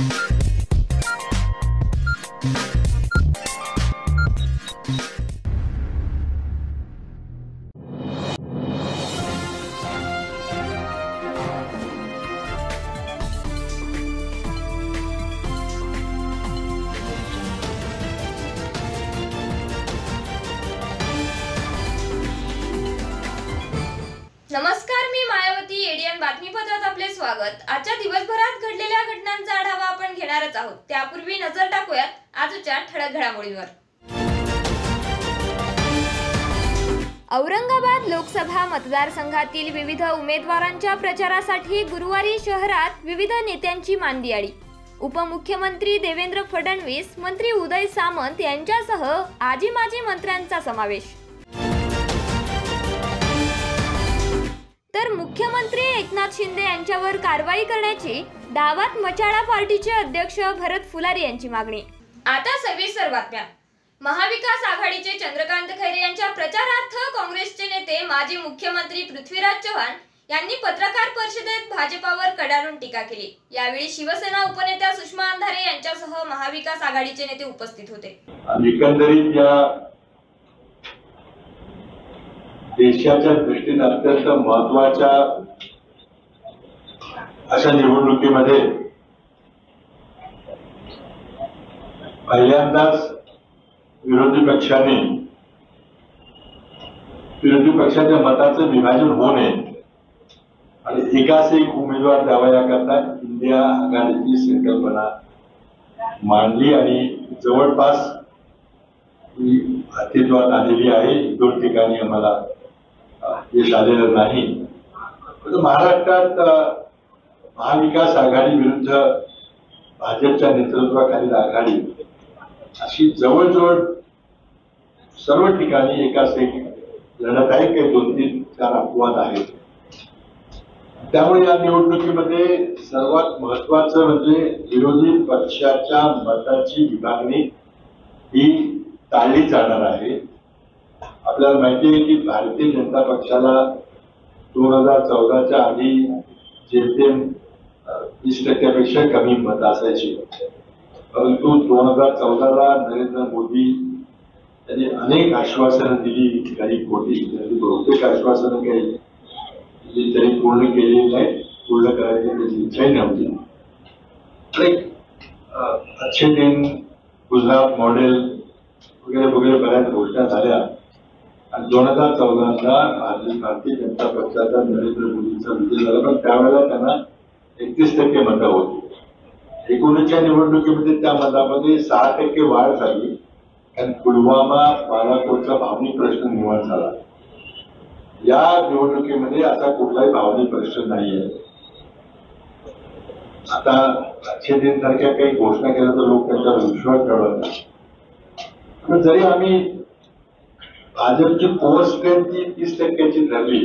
नमस्कार, मी मायावती. एडीएन बातमीपत्रात आपले स्वागत. आजच्या दिवसभरात घडलेल्या घटनांचा आढावा आपण घेणारच आहोत. त्यापूर्वी नजर टाकूयात आजच्या ठळक घडामोडींवर. औरंगाबाद लोकसभा मतदारसंघातील विविध उमेदवारांच्या प्रचारासाठी गुरुवारी शहरात विविध नेत्यांची मांदियाळी. उपमुख्यमंत्री देवेंद्र फडणवीस, मंत्री उदय सामंत यांच्यासह आजी माजी मंत्र्यांचा समावेश. तर मुख्यमंत्री एकनाथ शिंदे यांच्यावर कारवाई करण्याची डावात मचाळा पार्टीचे अध्यक्ष भरत फुलारी यांची मागणी. आता सविस्तर बातम्या. महाविकास आघाडीचे चंद्रकांत खैरे यांच्या प्रचारार्थ काँग्रेसचे नेते माजी मुख्यमंत्री पृथ्वीराज चव्हाण यांनी पत्रकार परिषदेत भाजपावर कडाडून टीका केली. यावेळी शिवसेना उपनेत्या सुषमा अंधारे यांच्यासह महाविकास आघाडीचे नेते उपस्थित होते. एकंदरीत या देशाच्या दृष्टीने अत्यंत महत्वाच्या अशा निवडणुकीमध्ये पहिल्यांदाच विरोधी पक्षाच्या मताचं विभाजन होऊ नये आणि एकाच एक उमेदवार द्यावा याकरता इंडिया आघाडीची संकल्पना मांडली आणि जवळपास अस्तित्वात आलेली आहे. 2 ठिकाणी आम्हाला यश आलेलं नाही. महाराष्ट्रात महाविकास आघाडी विरुद्ध भाजपच्या नेतृत्वाखालील आघाडी अशी जवळजवळ सर्व ठिकाणी एकाच एक लढत आहे. काही 2-3-4 अपवाद आहेत. त्यामुळे या निवडणुकीमध्ये सर्वात महत्वाचं म्हणजे विरोधी पक्षाच्या मताची विभागणी ही टाळली जाणार आहे. आपल्याला माहिती आहे की भारतीय जनता पक्षाला 2014च्या आधी जेमतेम 30% कमी मत असायची. परंतु 2014ला नरेंद्र मोदी यांनी अनेक आश्वासनं दिली. काही खोटी, बहुतेक आश्वासनं काही त्यांनी पूर्ण केलेली नाही. पूर्ण करायची त्याची इच्छाही नव्हती. अच्छे दिन, गुजरात मॉडेल वगैरे बऱ्याच घोषणा झाल्या आणि 2014ला भारतीय जनता पक्षाचा नरेंद्र मोदींचा विजय झाला. पण त्यावेळेला त्यांना 31% मतं होती. 19च्या निवडणुकीमध्ये त्या मतामध्ये 6% वाढ झाली आणि पुलवामा, बालाकोटचा भावनिक प्रश्न निर्माण झाला. या निवडणुकीमध्ये असा कुठलाही भावनिक प्रश्न नाहीये. आता अच्छे दिन सारख्या काही घोषणा केल्या तर लोक त्यांच्यावर विश्वास ठेवत नाही. जरी आम्ही भाजपची कोर स्ट्रेंथ 30%ची ठरली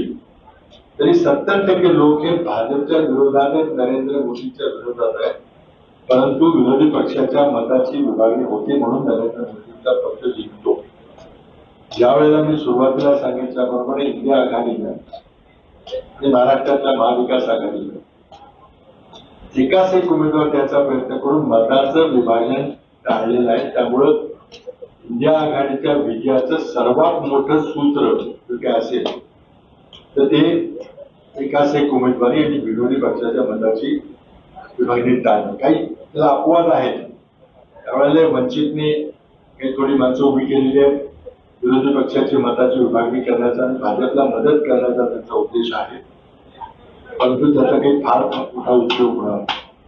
तरी 70% लोक हे भाजपच्या विरोधात आहेत, नरेंद्र मोदींच्या विरोधात आहेत. परंतु विरोधी पक्षाच्या मताची विभागणी होती म्हणून नरेंद्र मोदींचा पक्ष जिंकतो. ज्या वेळेला मी सुरुवातीला सांगितल्याप्रमाणे इंडिया आघाडीनं आणि महाराष्ट्रातल्या महाविकास आघाडीनं एकाच एक उमेदवार द्यायचा प्रयत्न करून मताचं विभाजन टाळलेलं आहे. त्यामुळं इंडिया आघाडीच्या विजयाचं सर्वात मोठं सूत्र जर काय असेल तर ते एकाच एक उमेदवारी आणि विरोधी पक्षाच्या मताची विभागणी टाळणं. काही त्याला अपवाद आहेत. त्यावेळेला वंचितने काही थोडी माणसं उभी केलेली आहेत. विरोधी पक्षाची मताची विभागणी करण्याचा आणि भाजपला मदत करण्याचा त्यांचा उद्देश आहे. परंतु त्याचा काही फार मोठा उपयोग होणार.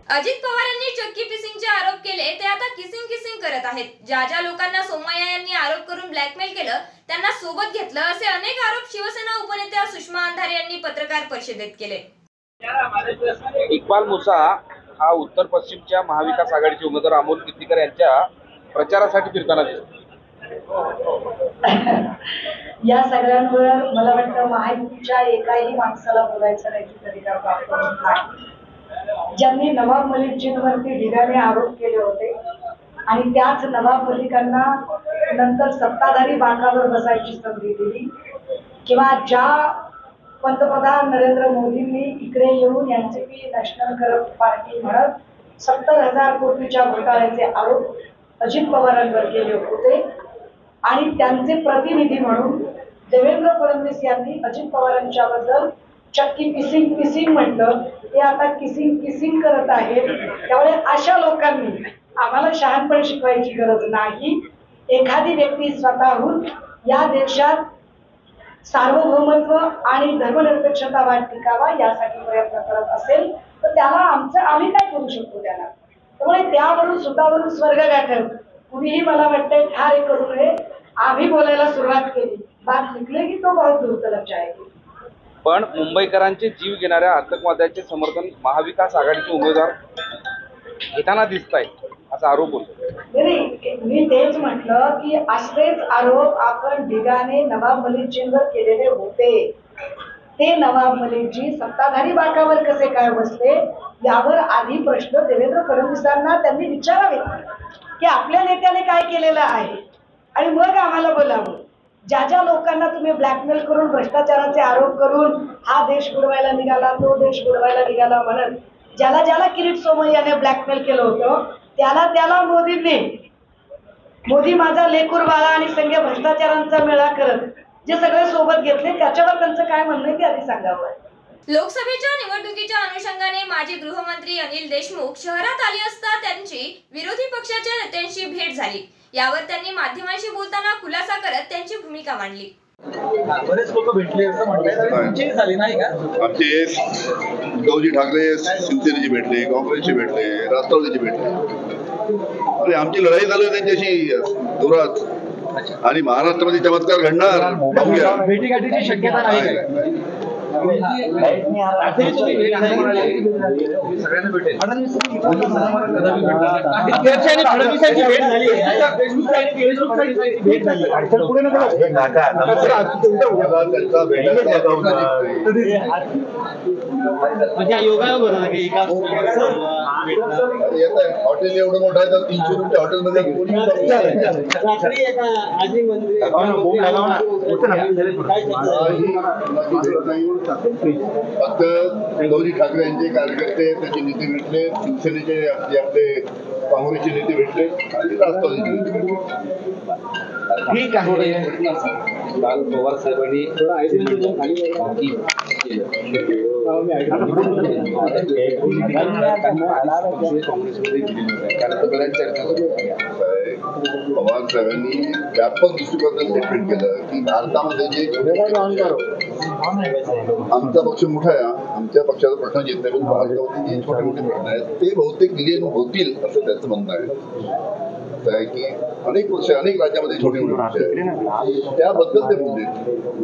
अजित पवार यांनी चक्की फिशिंगचे आरोप केले ते आता किसिंग करत आहेत. ज्या लोकांना सोमय्या यांनी आरोप करून ब्लॅकमेल केलं त्यांना सोबत घेतलं असे अनेक आरोप शिवसेना उपनेत्या सुषमा अंधारे यांनी पत्रकार परिषदेत केले. इक्बाल मुसा हा उत्तर पश्चिमच्या महाविकास आघाडीचे उमेदवार अमोल किर्तीकर यांच्या प्रचारासाठी फिरताना दिसतो. या सगळ्यांवर मला वाटतं महायुतीच्या एकाही माणसाला बोलायचं नाही तरी नाही. ज्यांनी नवाब मलिकजींवरती ढिगाने आरोप केले होते आणि त्याच नवाब मलिकांना नंतर सत्ताधारी बाकावर बसायची संधी दिली, किंवा ज्या पंतप्रधान नरेंद्र मोदींनी इकडे येऊन एनसीपी नॅशनल करप्ट पार्टी म्हणत 70,000 कोटीच्या घोटाळ्याचे आरोप अजित पवारांवर केले होते आणि त्यांचे प्रतिनिधी म्हणून देवेंद्र फडणवीस यांनी अजित पवारांच्याबद्दल चक्की किसिंग म्हटलं. ते आता किसिंग करत आहेत. त्यामुळे अशा लोकांनी आम्हाला शहाणपण शिकवायची गरज नाही. एखादी व्यक्ती स्वतःहून या देशात सार्वभौमत्व आणि धर्मनिरपेक्षता टिकावा यासाठी प्रयत्न करत असेल तर त्याला आम्ही काय करू शकतो त्याला. त्यामुळे त्यावरून स्वतःवरून स्वर्ग गाठत कुणीही मला वाटतंय ठार करू नये. आम्ही बोलायला सुरुवात केली, बात निकले की तो बहुत दूर तलक जाएगी. पण मुंबईकरांचे जीव घेणाऱ्या आतंकवाद्याचे समर्थन महाविकास आघाडीचे उमेदवार घेताना दिसत आहेत असा आरोप होतो. नाही, मी तेच म्हटलं की असेच आरोप आपण ढिगाने नवाब मलिकजींवर केलेले होते. ते नवाब मलिकजी सत्ताधारी बाकावर कसे काय बसले यावर आधी प्रश्न देवेंद्र फडणवीसांना त्यांनी विचारावे की आपल्या नेत्याने काय केलेलं आहे आणि मग आम्हाला बोलावं. ज्या ज्या लोकांना तुम्ही ब्लॅकमेल करून भ्रष्टाचाराचे आरोप करून हा देश बुडवायला निघाला तो देश बुडवायला निघाला म्हणत ज्याला ज्याला किरीट सोमय्याने ब्लॅकमेल केलं होतं त्याला मोदी माझा लेकूर बाळा आणि संघ भ्रष्टाचारांचा मेळा करत जे सगळे सोबत घेतले त्याच्यावर त्यांचं काय म्हणणं आहे ते आधी सांगावं. लोकसभेच्या निवडणुकीच्या अनुषंगाने माजी गृहमंत्री अनिल देशमुख शहरात आले असता त्यांची विरोधी पक्षाच्या नेत्यांशी भेट झाली. यावर त्यांनी माध्यमांशी बोलताना खुलासा करत त्यांची भूमिका मांडली. बरेच लोक भेटले असं म्हणतात झाली नाही का. आमचे उद्धवजी ठाकरे शिवसेनेचे भेटले, काँग्रेसचे भेटले, राष्ट्रवादीचे भेटले. अरे आमची लढाई चालू आहे त्यांच्याशी जोरात आणि महाराष्ट्रामध्ये चमत्कार घडणार. भेटीगाठीची शक्यता नाही. सगळ्यांना भेटेल हॉटेल एवढं मोठं आहे तर 300 रुपये हॉटेलमध्ये फक्त उद्धवजी ठाकरे यांचे कार्यकर्ते त्याचे नेते भेटले, शिवसेनेचे आपले काँग्रेसचे नेते भेटले आणि राष्ट्रवादीचे नेते भेटले. ठीक आहे. काल पवार साहेबांनी काँग्रेसमध्ये पवार साहेबांनी व्यापक दृष्टिकोनातून स्टेटमेंट केलं की भारतामध्ये जे आमचा पक्ष मोठा आहे, आमच्या पक्षाचा प्रश्न येत नाही, पण भारतामध्ये जे छोटे मोठे प्रश्न आहेत ते बहुतेक विलीन होतील असं त्यांचं म्हणणं आहे की अनेक पक्ष अनेक राज्यामध्ये छोटे मोठे पक्ष आहेत त्याबद्दल ते बोलले.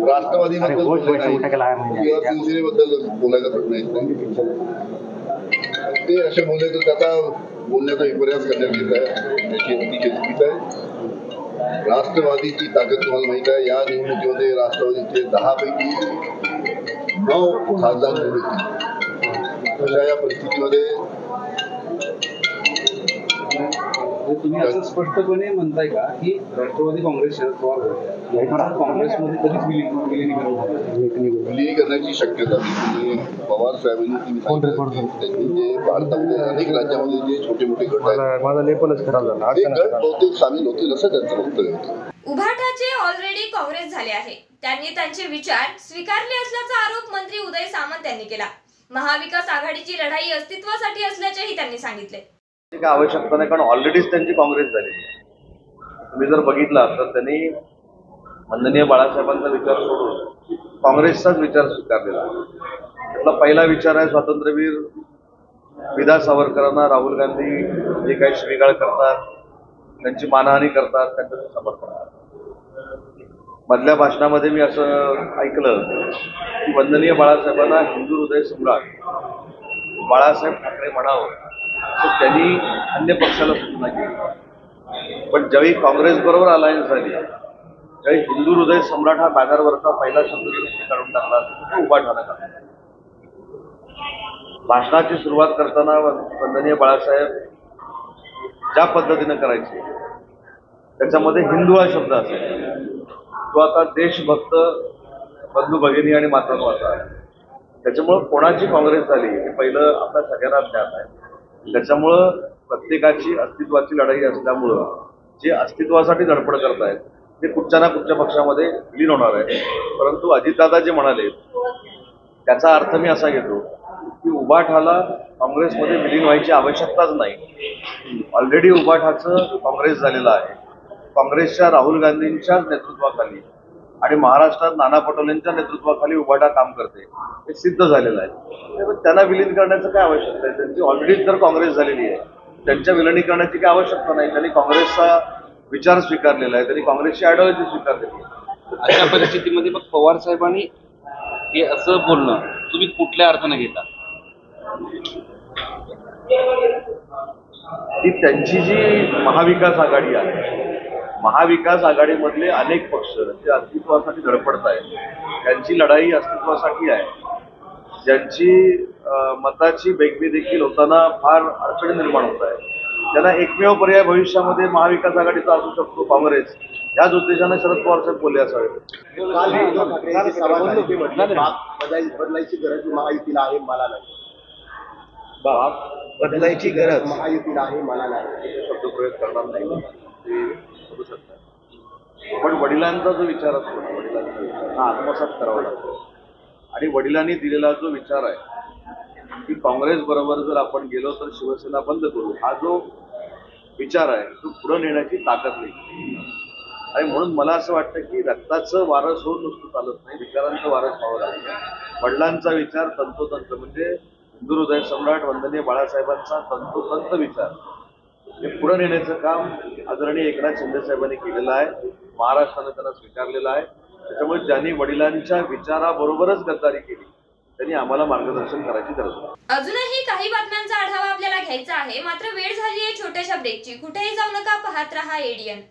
राष्ट्रवादीबद्दल बोलले नाही किंवा शिवसेनेबद्दल बोलायचा प्रश्न येत नाही. ते असे बोलले तर त्याचा बोलण्याचा विपर्यास करण्यात येत आहे, त्याची अतिशय चुकीचं आहे. राष्ट्रवादीची ताकद तुम्हाला माहित आहे. या निवडणुकीमध्ये राष्ट्रवादीचे 10 पैकी 9 खासदार निवडून येतील. अशा या परिस्थितीमध्ये तुम्ही असं स्पष्टपणे म्हणताय का की राष्ट्रवादी काँग्रेस शरद पवार काँग्रेसमध्ये कधीच विलीनीकरणाची शक्यता पवार साहेबांनी त्यांनी जे भारतामध्ये अनेक राज्यामध्ये जे छोटे मोठे गट आहेत ते गट बहुतेक सामील होतील असं त्यांचं वक्तव्य होतं. उभाटाचे ऑलरेडी काँग्रेस झाले आहे. त्यांनी त्यांचे विचार स्वीकारले असल्याचा आरोप मंत्री उदय सामंत यांनी केला. महाविकास आघाडीची लढाई अस्तित्वासाठी असल्याचेही त्यांनी सांगितले. काय आवश्यकता नाही, कारण ऑलरेडीच त्यांची काँग्रेस झालेली आहे. तुम्ही जर बघितला तर त्यांनी माननीय बाळासाहेबांचा विचार सोडून काँग्रेसचाच विचार स्वीकारलेला. त्यातला पहिला विचार आहे स्वातंत्र्यवीर विदा सावरकरांना राहुल गांधी जे काही शिवीगाळ करतात, त्यांची मानहानी करतात, त्यांचं समर्थन. मधल्या भाषणामध्ये मी असं ऐकलं की वंदनीय बाळासाहेबांना हिंदू हृदय सम्राट बाळासाहेब ठाकरे म्हणावं तर त्यांनी अन्य पक्षाला सूचना केली. पण ज्यावेळी काँग्रेस बरोबर अलायन्स झाली त्यावेळी हिंदू हृदय सम्राट हा बॅनरवरचा पहिला शब्द काढून टाकला तो उभाटाला काढला. भाषणाची सुरुवात करताना वंदनीय बाळासाहेब ज्या पद्धतीनं करायचे त्याच्यामध्ये हिंदू हा शब्द असेल तो आता देशभक्त बंधू भगिनी आणि मातृत्वाचा आहे. त्याच्यामुळं कोणाची काँग्रेस झाली हे पहिलं आपल्या सगळ्यांना ज्ञात आहे. त्याच्यामुळं प्रत्येकाची अस्तित्वाची लढाई असल्यामुळं जे अस्तित्वासाठी धडपड करतायत ते कुठच्या ना कुठच्या पक्षामध्ये विलीन होणार आहे. परंतु अजितदादा जे म्हणाले त्याचा अर्थ मी असा घेतो की उबाठाला काँग्रेसमध्ये विलीन व्हायची आवश्यकताच नाही. ऑलरेडी उबाठाचं काँग्रेस झालेलं आहे. काँग्रेसच्या राहुल गांधींच्याच नेतृत्वाखाली आणि महाराष्ट्रात नाना पटोलेंच्या नेतृत्वाखाली उबाठा काम करते हे सिद्ध झालेलं आहे. त्यामुळे त्यांना विलीन करण्याचं काय आवश्यकता आहे? त्यांची ऑलरेडी जर काँग्रेस झालेली आहे त्यांच्या विलिनीकरणाची काय आवश्यकता नाही. त्यांनी काँग्रेसचा विचार स्वीकारलेला आहे, त्यांनी काँग्रेसची आयडिओलॉजी स्वीकारलेली आहे. अशा परिस्थितीमध्ये मग पवार साहेबांनी हे असं बोलणं तुम्ही कुठल्या अर्थानं घेता? ती त्यांची जी महाविकास आघाडी आहे, महाविकास आघाडीमधले अनेक पक्ष जे अस्तित्वासाठी धडपडत आहेत त्यांची लढाई अस्तित्वासाठी आहे. ज्यांची मताची बेगमी देखील होताना फार अडचणी निर्माण होत आहे त्यांना एकमेव पर्याय भविष्यामध्ये महाविकास आघाडीचा असू शकतो काँग्रेस. याच उद्देशाने शरद पवार साहेब बोलले असावे. बदलायची गरज महायुतीला आहे, मला नाही. बदलायची गरज महायुतीला आहे, मला नाही. शब्दप्रयोग करणार नाही ते करू शकतात. पण वडिलांचा जो विचार असतो ना, वडिलांचा विचार हा आत्मसात करावा लागतो. आणि वडिलांनी दिलेला जो विचार आहे की काँग्रेस बरोबर जर आपण गेलो तर शिवसेना बंद करू, हा जो विचार आहे तो पुढे नेण्याची ताकद नाही. आणि म्हणून मला असं वाटतं की रक्ताचं वारस होऊन नुसतं चालत नाही, विचारांचं वारस व्हावं लागतं. वडिलांचा विचार तंतोतंत म्हणजे हिंदू हृदय सम्राट वंदनीय बाळासाहेबांचा तंतोतंत विचार हे पुढे नेण्याचं काम आदरणीय एकनाथ शिंदे साहेबांनी केलेलं आहे. महाराष्ट्रानं त्यांना स्वीकारलेलं आहे. त्याच्यामुळे ज्यांनी वडिलांच्या विचाराबरोबरच गद्दारी केली त्यांनी आम्हाला मार्गदर्शन करायची गरज आहे. अजूनही काही बातम्यांचा आढावा आपल्याला घ्यायचा आहे, मात्र वेळ झाली आहे छोट्याशा ब्रेकची. कुठेही जाऊ नका, पाहत रहा एडीएन.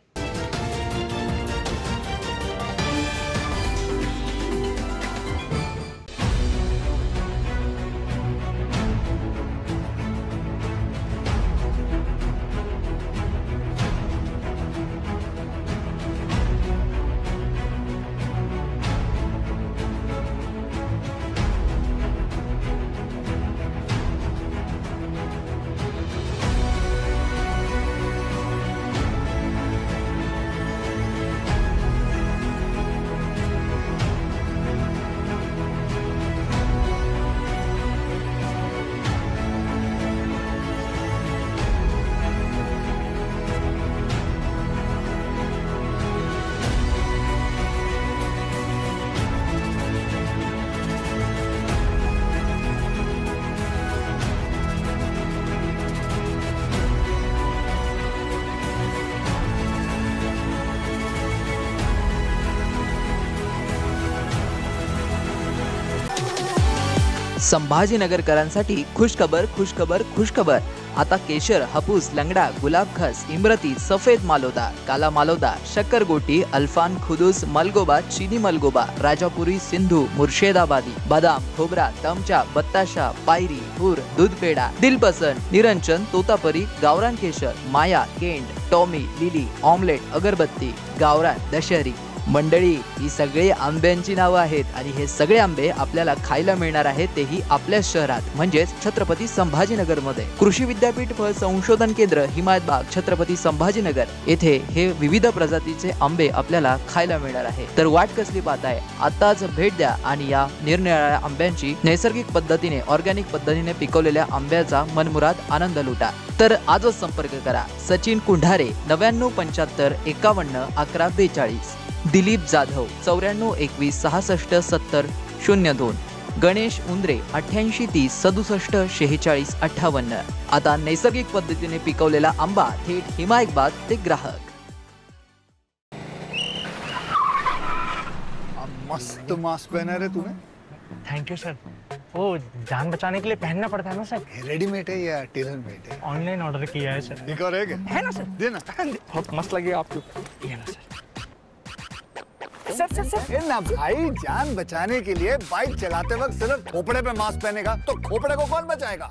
संभाजीनगरकरांसाठी खुशखबर खुशखबर खुशखबर. आता केशर, हापूस, लंगडा, गुलाबखस, इमरती, सफेद मालोदा, काला मालोदा, शक्करगोटी, अल्फान, खुदूस, मलगोबा, चीनी मलगोबा, राजापुरी, सिंधू, मुर्शिदाबादी, बदाम, खोबरा, तमचा, बत्ताशा, पायरी, हुर, दूध पेडा, दिलपसंद, निरंजन, तोतापरी, गावरान केशर, माया, केंड, टॉमी, लिली, ऑमलेट, अगरबत्ती, गावरान, दशहरी. मंडळी, ही सगळी आंब्यांची नावं आहेत आणि हे सगळे आंबे आपल्याला खायला मिळणार आहेत, तेही आपल्या शहरात म्हणजेच छत्रपती संभाजीनगर मध्ये. कृषी विद्यापीठ फळ संशोधन केंद्र, हिमायतबाग, छत्रपती संभाजीनगर येथे हे विविध प्रजातीचे आंबे आपल्याला खायला मिळणार आहे. तर वाट कसली पाहताय? आताच भेट द्या आणि या निरनिराळ्या आंब्यांची नैसर्गिक पद्धतीने, ऑर्गॅनिक पद्धतीने पिकवलेल्या आंब्याचा मनमुराद आनंद लुटा. तर आजच संपर्क करा. सचिन कुंढारे 9975 51 11 42, दिलीप जाधव 94 21 66 70 02, गणेश उंद्रे 88 30 67 46 58. आता नैसर्गिक पद्धतीने पिकवलेला आंबा थेट हिमायतबाग ते ग्राहक. मस्त मास्क पहना रे तूने. Thank you sir. वो जान बचाने के लिए पहनना पड़ता है ना सर. रेडीमेड है या टेलर मेड है? ऑनलाइन ऑर्डर किया है सर. एक और है ना सर. देना. बहुत मस्त लगे आपको. ये ना सर. सर ना भाई, जान बचाने के लिए बाइक चलाते वक्त सिर्फ खोपड़े पे मास्क पहनेगा तो खोपड़े को कौन बचाएगा?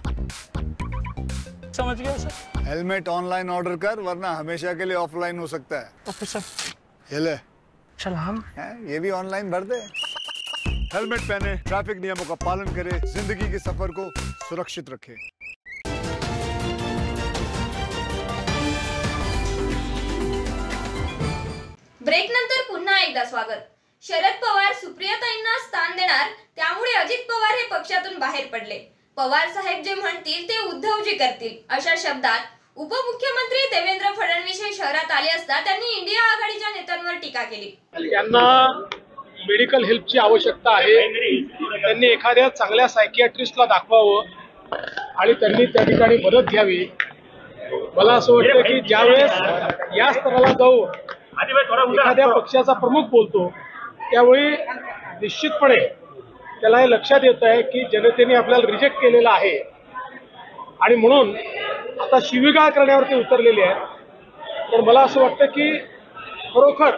समझ गया सर. हेलमेट ऑनलाइन ऑर्डर कर, वरना हमेशा के लिए ऑफलाइन हो सकता है. Okay sir. ये ले. सलाम. ये भी ऑनलाइन भर दे. हेलमेट पहने, ट्रैफिक नियमों का पालन करे, जिंदगी के सफर को सुरक्षित रखे. पुन्हा एकदा स्वागत. शरद पवार सुप्रियाताईंना स्थान देणार, त्यामुळे अजित पवार हे पक्षातून बाहेर पडले. पवार साहेब जे म्हणतील ते उद्धवजी करतील, अशा शब्दात उपमुख्यमंत्री देवेंद्र फडणवीस हे शहरात आले असता त्यांनी इंडिया आघाडीच्या नेत्यांवर टीका केली. त्यांना मेडिकल हेल्पची आवश्यकता आहे. त्यांनी एखाद्या चांगल्या सायकियाट्रिस्टला दाखवावं आणि त्यांनी त्या ठिकाणी मदत घ्यावी. मला असं वाटतं की ज्यावेळेस या स्तराला जाऊन एखाद्या पक्षाचा प्रमुख बोलतो त्यावेळी निश्चितपणे त्याला हे लक्षात येत आहे की जनतेने आपल्याला रिजेक्ट केलेलं आहे आणि म्हणून आता शिवीगाळ करण्यावरती उतरलेले आहेत. तर मला असं वाटतं की खरोखर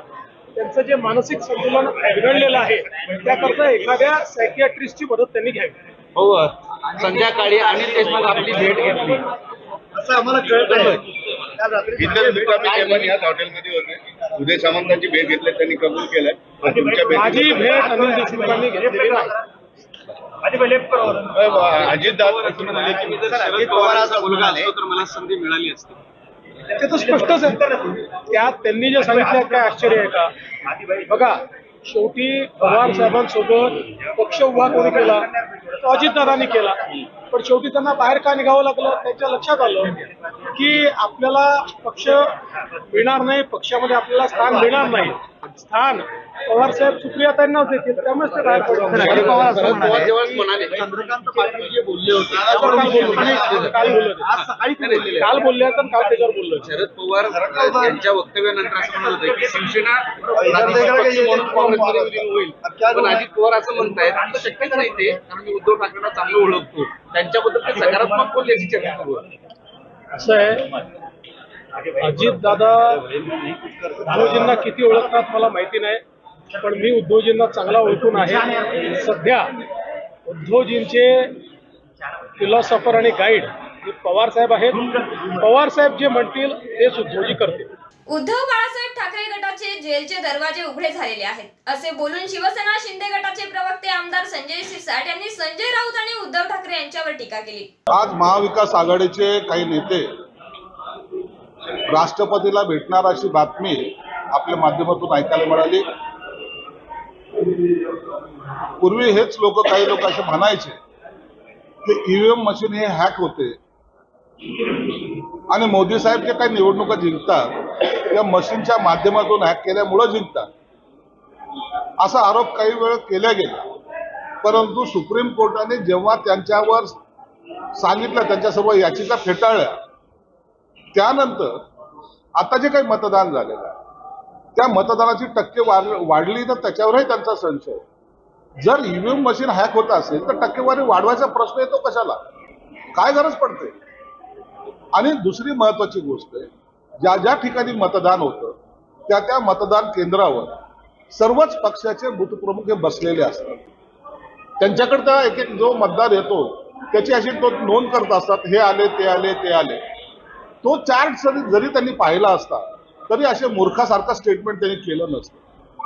त्यांचं जे मानसिक संतुलन बिघडलेलं आहे त्याकरता एखाद्या सायकियाट्रिस्टची मदत त्यांनी घ्यावी. हो, संध्याकाळी अनिल देशमुख आपली भेट घेतली असं आम्हाला कळतंय. याच हॉटेलमध्ये होते. उदय सामंतांची भेट घेतली, त्यांनी कबूल केलंय. माझी भेट अनिल देशमुखांनी घेतलेली नाही. अजित दादा शरद पवारांचा मुलगा असतो तर मला संधी मिळाली असती. ते तर स्पष्टच आहे. त्यात त्यांनी जे सांगितलं काय आश्चर्य आहे का? बघा, शेवटी पवार साहेबांसोबत पक्ष उभा कोणी केला? तो अजितदादांनी केला. पण शेवटी त्यांना बाहेर का निघावं लागलं? त्यांच्या लक्षात आलं की आपल्याला पक्ष मिळणार नाही, पक्षामध्ये आपल्याला स्थान मिळणार नाही. स्थान पवार साहेब सुप्रियाताईंनाच देतील, त्यामुळे ते बाहेर पडले. चंद्रकांत पाटील जे बोलले होते काल बोलले तर काल त्याच्यावर बोललो. शरद पवार यांच्या वक्तव्यानंतर असं म्हणत होते की शिवसेना म्हणून काँग्रेसमध्ये विलीन होईल. पण अजित पवार असं म्हणतायत आता शक्यच नाही ते, कारण मी उद्धव ठाकरेंना चांगलं ओळखतो, त्यांच्याबद्दल ते सकारात्मक बोलले याची चर्चा सुरू आहे. असं आहे, अजित दादा उद्धवजींना किती ओळखतात मला माहिती नाही, पण मी उद्धवजींना चांगला ओळखून आहे. सध्या उद्धवजींचे फिलॉसॉफर आणि गाईड पवार साहेब आहेत. पवार साहेब जे म्हणतील तेच उद्धवजी करतील. उद्धव बाळासाहेब ठाकरे गटाचे जेलचे दरवाजे उघडे झालेले आहेत, असे बोलून शिवसेना शिंदे गटाचे प्रवक्ते आमदार संजय शिरसाट यांनी संजय राऊत आणि उद्धव ठाकरे यांच्यावर टीका केली. आज महाविकास आघाडीचे काही नेते राष्ट्रपतीला भेटणार अशी बातमी आपल्या माध्यमातून ऐकायला मिळाली. पूर्वी हेच काही लोक असे म्हणायचे की ईव्हीएम मशीन हे हॅक होते आणि मोदी साहेब जे काही निवडणुका जिंकतात त्या मशीनच्या माध्यमातून हॅक केल्यामुळे जिंकतात, असा आरोप काही वेळ केला गेला. परंतु सुप्रीम कोर्टाने जेव्हा त्यांच्यावर सांगितलं, त्यांच्या सर्व याचिका फेटाळल्या, त्यानंतर आता जे काही मतदान झालेलं आहे त्या मतदानाची टक्के वाढली तर त्याच्यावरही त्यांचा संशय. जर ईव्हीएम मशीन हॅक होत असेल तर टक्केवारी वाढवायचा प्रश्न येतो कशाला? काय गरज पडते? आणि दुसरी महत्वाची गोष्ट आहे, ज्या ज्या ठिकाणी मतदान होतं त्या मतदान केंद्रावर सर्वच पक्षाचे बूथ प्रमुख हे बसलेले असतात. त्यांच्याकडे एक एक जो मतदार येतो त्याची अशी तो नोंद करत असतात, हे आले ते आले ते आले. तो चार्ट जरी त्यांनी पाहिला असता तरी असे मूर्खासारखं स्टेटमेंट त्यांनी केलं नसतं.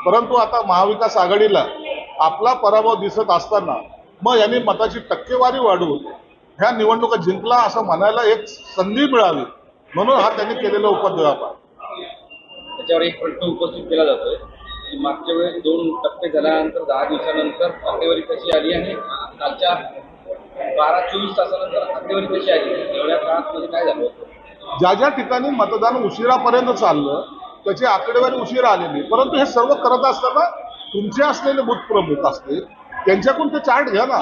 परंतु आता महाविकास आघाडीला आपला पराभव दिसत असताना मग यांनी मताची टक्केवारी वाढवून ह्या निवडणुका जिंकला असं म्हणायला एक संधी मिळावी म्हणून हा त्यांनी केलेला उपद्व्याप आहे. त्याच्यावर एक प्रश्न उपस्थित केला जातोय की मागच्या वेळेस 2 टप्पे झाल्यानंतर 10 दिवसानंतर टक्केवारी कशी आली आणि कालच्या 12-24 तासानंतर टक्केवारी कशी आली, एवढ्या काळात मध्ये काय झालं होतं? ज्या ज्या ठिकाणी मतदान उशिरापर्यंत चाललं त्याची आकडेवारी उशिरा आलेली. परंतु हे सर्व करत असताना तुमचे असलेले बूथ प्रमुख असतील त्यांच्याकडून ते चार्ट घ्या ना.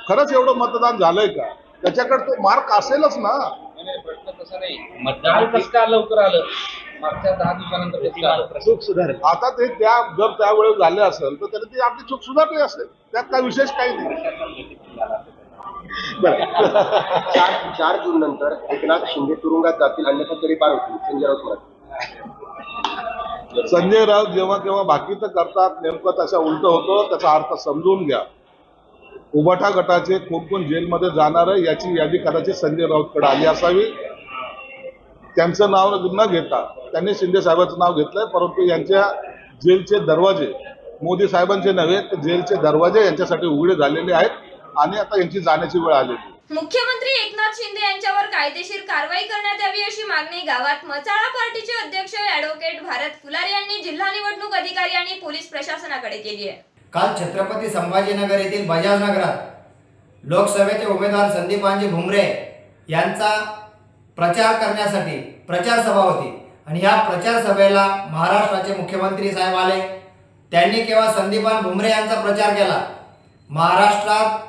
खरंच एवढं मतदान झालंय का? त्याच्याकडे तो मार्क असेलच ना. प्रश्न तसा नाही, मतदान कसं का लवकर आलं मागच्या 10 दिवसानंतर कसं आलं? चूक सुधार. आता ते जर त्यावेळेस झाले असेल तर त्याने ती आपली चूक सुधारली असेल, त्यात काय विशेष काही नाही. 4 जून नंतर एकनाथ शिंदे तुरुंगात जातील, अन्यथा तरी पार होतील, संजय राऊत म्हणाले. संजय राऊत जेव्हा केव्हा बाकीचं करतात नेमकं त्याचा उलट होतो, त्याचा अर्थ समजून घ्या. उबाटा गटाचे कोण कोण जेलमध्ये जाणार आहे याची यादी कदाचित संजय राऊतकडे आली असावी. त्यांचं नाव न घेता त्यांनी शिंदे साहेबांचं नाव घेतलंय, परंतु यांच्या जेलचे दरवाजे मोदी साहेबांचे नव्हे तर जेलचे दरवाजे यांच्यासाठी उघडे झालेले आहेत आणि आता यांची जाण्याची वेळ आलेली. मुख्यमंत्री एकनाथ शिंदे यांच्यावर कायदेशीर कारवाई करण्यात यावी अशी मागणी गावात मचाळा पार्टीचे अध्यक्ष ॲडव्होकेट भारत फुलारी यांनी जिल्हा निवडणूक अधिकारी आणि पोलीस प्रशासनाकडे केली आहे। काल छत्रपती संभाजीनगर येथील बजाज नगरात लोकसभेचे उमेदवार संदीपानजी भुमरे यांचा प्रचार करण्यासाठी प्रचार सभा होती आणि ह्या प्रचार सभेला महाराष्ट्राचे मुख्यमंत्री साहेब आले। त्यांनी केवळ संदीपान भुमरे यांचा प्रचार केला। महाराष्ट्रात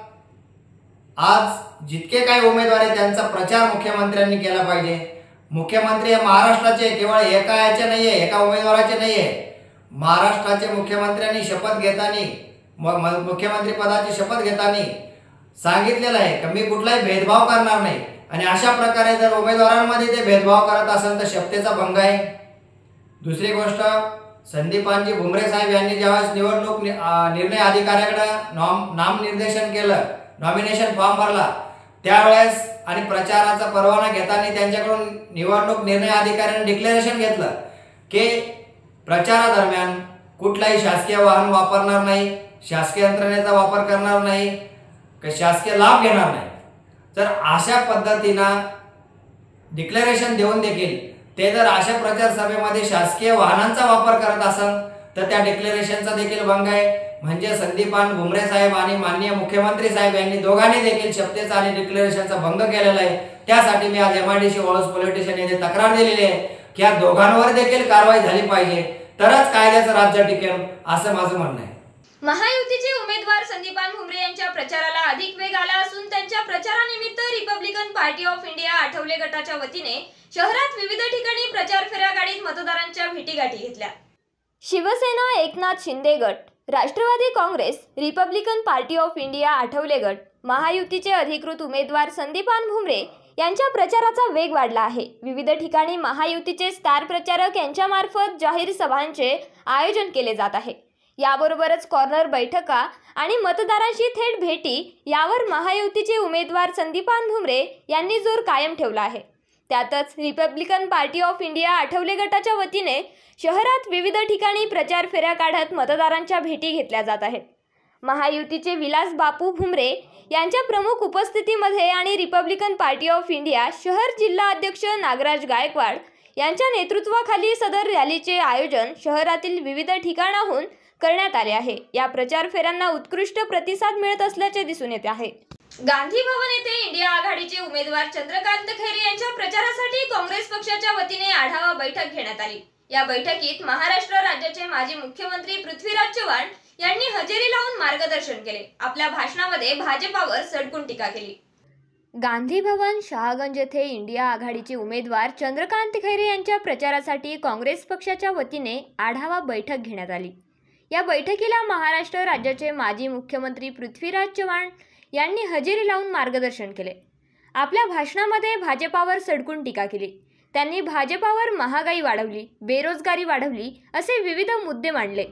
आज जितके काही उमेदवार आहेत त्यांचा प्रचार मुख्यमंत्र्यांनी केला पाहिजे। मुख्यमंत्री हे महाराष्ट्राचे केवळ एका याचे नाहीये, एका उमेदवाराचे नाहीये। महाराष्ट्राचे मुख्यमंत्र्यांनी शपथ घेताना मुख्यमंत्री पदाची शपथ घेताना सांगितलेलं आहे की मी कुठलाही भेदभाव करणार नाही आणि अशा प्रकारे जर उमेदवारांमध्ये ते भेदभाव करत असेल तर शपथेचा भंग आहे। दुसरी गोष्ट, संदीपानजी भुमरे साहेब यांनी ज्यावेळेस निवडणूक निर्णय अधिकाऱ्याकडे नामनिर्देशन केलं, नॉमिनेशन फॉर्म भरला त्यावेळेस आणि प्रचाराचा परवाना घेताना त्यांच्याकडून निवडणूक निर्णय अधिकाऱ्यांनी डिक्लेरेशन घेतलं की प्रचारादरम्यान कुठलाही शासकीय वाहन वापरणार नाही, शासकीय यंत्रणेचा वापर करणार नाही, शासकीय लाभ घेणार नाही। तर अशा पद्धतीनं डिक्लेरेशन देऊन देखील ते जर अशा प्रचार सभेमध्ये शासकीय वाहनांचा वापर करत असेल तर त्या डिक्लेरेशनचा देखील भंग आहे। म्हणजे संदीपान भुमरे साहेब आणि माननीय मुख्यमंत्री साहेब यांनी दोघांनी देखील शपथेचा आणि डिक्लेरेशनचा भंग केलेला आहे। त्यासाठी मी आज MIDC वळूस पोलीस स्टेशन येथे तक्रार दिलेली आहे की या दोघांवर देखील कारवाई झाली पाहिजे, तरच कायद्याचं राज्य टिकेल असं माझं म्हणणं आहे। महायुतीचे उमेदवार संदीपान भुमरे यांच्या प्रचाराला अधिक वेग आला असून त्यांच्या प्रचारानिमित्त Republican party of India Athawale गटाच्या वतीने शहरात विविध ठिकाणी प्रचार फेऱ्या काढीत मतदारांच्या भेटीगाठी घेतल्या। शिवसेना एकनाथ शिंदे गट, Rashtravadi Congress, Republican party of India Athawale गट, महायुतीचे अधिकृत उमेदवार संदीपान भुमरे यांच्या प्रचाराचा वेग वाढला आहे। विविध ठिकाणी महायुतीचे स्टार प्रचारक यांच्यामार्फत जाहीर सभांचे आयोजन केले जात आहे। याबरोबरच कॉर्नर बैठका आणि मतदारांशी थेट भेटी यावर महायुतीचे उमेदवार संदीपान भुमरे यांनी जोर कायम ठेवला आहे। त्यातच Republican party of India Athawale गटाच्या वतीने शहरात विविध ठिकाणी प्रचार फेऱ्या काढत मतदारांच्या भेटी घेतल्या जात आहेत। महायुतीचे विलास बापू भुमरे यांच्या प्रमुख उपस्थितीमध्ये आणि रिपब्लिकन पार्टी ऑफ इंडिया शहर जिल्हा अध्यक्ष नागराज गायकवाड यांच्या नेतृत्वाखाली सदर रॅलीचे आयोजन शहरातील विविध ठिकाणाहून करण्यात आले आहे। या प्रचार फेऱ्यांना उत्कृष्ट प्रतिसाद मिळत असल्याचे दिसून येत आहे। गांधी भवन येथे इंडिया आघाडीचे उमेदवार चंद्रकांत खैरे यांच्या प्रचारासाठी काँग्रेस पक्षाच्या वतीने आढावा बैठक घेण्यात आली। या बैठकीत महाराष्ट्र राज्याचे माजी मुख्यमंत्री पृथ्वीराज चव्हाण यांनी हजेरी लावून मार्गदर्शन केले। आपल्या भाषणामध्ये भाजपावर सडकून टीका केली। गांधी भवन शहागंज येथे इंडिया आघाडीचे उमेदवार चंद्रकांत खैरे यांच्या प्रचारासाठी काँग्रेस पक्षाच्या वतीने आढावा बैठक घेण्यात आली। या बैठकीला महाराष्ट्र राज्याचे माजी मुख्यमंत्री पृथ्वीराज चव्हाण यांनी हजेरी लावून मार्गदर्शन केले। आपल्या भाषणामध्ये भाजपावर सडकून टीका केली। त्यांनी भाजपावर महागाई वाढवली, बेरोजगारी वाढवली असे विविध मुद्दे मांडले।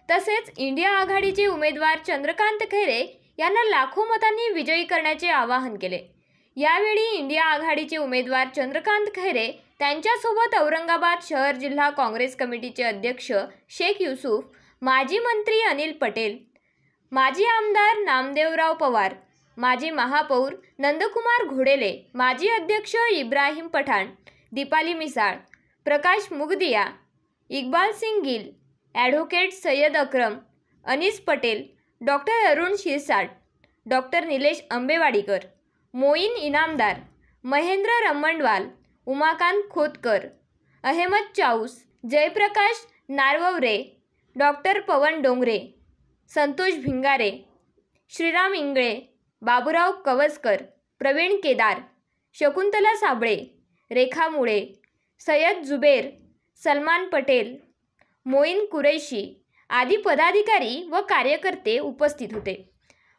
तसेच इंडिया आघाडीचे उमेदवार चंद्रकांत खैरे यांना लाखो मतांनी विजयी करण्याचे आवाहन केले। यावेळी इंडिया आघाडीचे उमेदवार चंद्रकांत खैरे त्यांच्यासोबत औरंगाबाद शहर जिल्हा काँग्रेस कमिटीचे अध्यक्ष शेख युसूफ, माजी मंत्री अनिल पटेल, माजी आमदार नामदेवराव पवार, माजी महापौर नंदकुमार घोडेले, माजी अध्यक्ष Ibrahim Pathan, Deepali Misal, Prakash Mugdiya, Iqbal Singh Gill, advocate Sayyad Akram, Anis Patel, doctor Arun Shirsat, doctor Nilesh Ambewadikar, Moin Inamdar, Mahendra Ramanwal, Umakant Khotkar, Ahmed Chaus, Jayprakash Narware, doctor Pawan Dongre, Santosh Bhingare, Shriram Ingle, Baburao Kavaskar, Pravin Kedar, Shakuntala Sable, Rekha Mule, Sayyad Zubair, Salman Patel, Moin Qureshi आदी पदाधिकारी व कार्यकर्ते उपस्थित होते।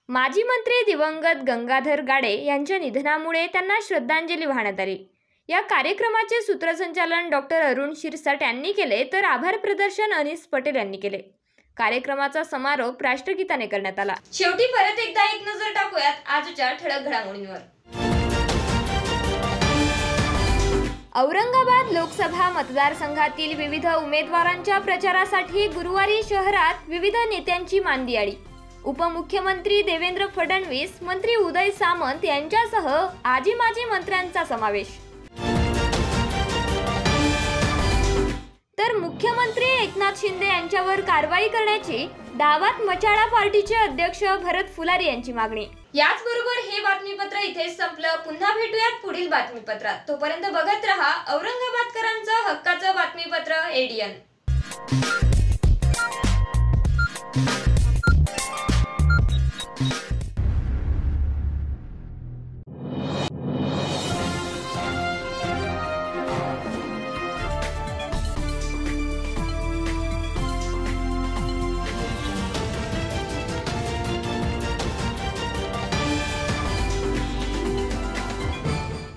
माजी मंत्री दिवंगत गंगाधर गाडे यांच्या निधनामुळे त्यांना श्रद्धांजली वाहण्यात आली। या कार्यक्रमाचे सूत्रसंचालन डॉक्टर अरुण शिरसाट यांनी केले तर आभार प्रदर्शन अनीस पटेल यांनी केले। कार्यक्रमाचा समारोप राष्ट्रगीताने करण्यात आला। शेवटी परत एकदा एक नजर टाकूयात आजच्या ठळक घडामोडींवर। औरंगाबाद लोकसभा मतदारसंघातील विविध उमेदवारांच्या प्रचारासाठी गुरुवारी शहरात विविध नेत्यांची मांदियाळी। उपमुख्यमंत्री देवेंद्र फडणवीस, मंत्री उदय सामंत यांच्यासह आजी माजी मंत्र्यांचा समावेश। तर मुख्यमंत्री एकनाथ शिंदे यांच्यावर कारवाई करण्याची डावात मचाळा पार्टीचे अध्यक्ष भरत फुलारी यांची मागणी। याचबरोबर हे बातमीपत्र इथेच संपलं। पुन्हा भेटूयात पुढील बातमीपत्रात। तोपर्यंत बघत रहा औरंगाबादकरांचं हक्काचं बातमीपत्र ADN।